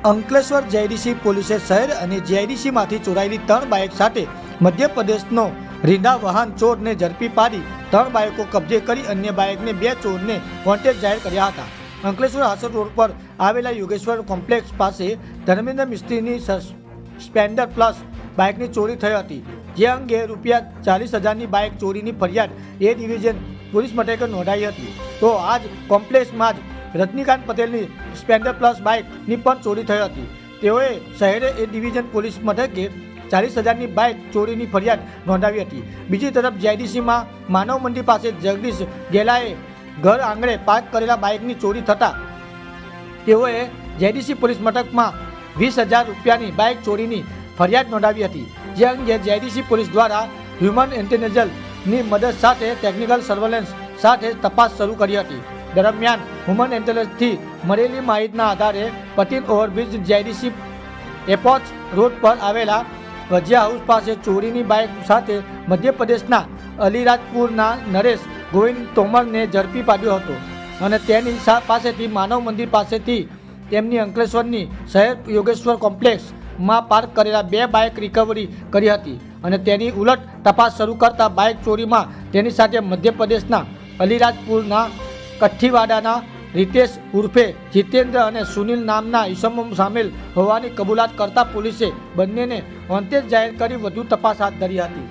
Ankleshwar JIDC પોલીસે શહેર અને જેઆઈડીસીમાંથી ચોરાયેલી 3 બાઇક સાથે મધ્યપ્રદેશનો રીંડા વાહન ચોરને ઝડપી પાડી 3 બાઇકો કબજે કરી અન્ય બાઇકને 2 ચોરને વોન્ટેડ જાહેર કર્યા હતા। અંકલેશ્વર હાસર રોડ પર આવેલા યોગેશ્વર કોમ્પ્લેક્સ પાસે ધર્મેન્દ્ર મિસ્ત્રીની સ્પ્લેન્ડર પ્લસ બાઇકની ચોરી થઈ હતી, જે અંગે ₹40,000ની બાઇક ચોરીની ફરિયાદ એ ડિવિઝન પોલીસ મથકે નોંધાઈ હતી। તો આજ કોમ્પ્લેક્સમાં જ રજનીકાંત પટેલની સ્પ્લેન્ડર પ્લસ બાઇકની પણ ચોરી થઈ હતી। તેઓએ શહેરે એ ડિવિઝન પોલીસ મથકે 40,000ની બાઇક ચોરીની ફરિયાદ નોંધાવી હતી। બીજી તરફ જેઆઈડીસીમાં માનવ મંદિર પાસે જગદીશ ગેલાએ ઘર આંગણે પાર્ક કરેલા બાઇકની ચોરી થતાં તેઓએ જેઆઈડીસી પોલીસ મથકમાં ₹20,000ની બાઇક ચોરીની ફરિયાદ નોંધાવી હતી, જે અંગે જેઆઈડીસી પોલીસ દ્વારા હ્યુમન ઇન્ટેલિજન્સની મદદ સાથે ટેકનિકલ સર્વેલન્સ સાથે તપાસ શરૂ કરી હતી। દરમિયાન હ્યુમન ઇન્ટેલિજન્સથી મળેલી માહિતીના આધારે પટેલ ઓવરબ્રિજ જેઆઈડીસી એપોચ રોડ પર આવેલા વજિયા હાઉસ પાસે ચોરીની બાઇક સાથે મધ્યપ્રદેશના અલીરાજપુરના નરેશ ગોવિંદ તોમરને ઝડપી પાડ્યો હતો અને તેની પાસેથી માનવ મંદિર પાસેથી તેમની અંકલેશ્વરની શહેર યોગેશ્વર કોમ્પ્લેક્સમાં પાર્ક કરેલા 2 બાઇક રિકવરી કરી હતી અને તેની ઉલટ તપાસ શરૂ કરતા બાઇક ચોરીમાં તેની સાથે મધ્યપ્રદેશના અલીરાજપુરના કઠ્ઠીવાડાના રીતેશ ઉર્ફે જીતેન્દ્ર અને સુનિલ નામના ઈસમો સામેલ હોવાની કબૂલાત કરતા પોલીસે બંનેને વોન્ટેડ જાહેર કરી વધુ તપાસ હાથ ધરી હતી।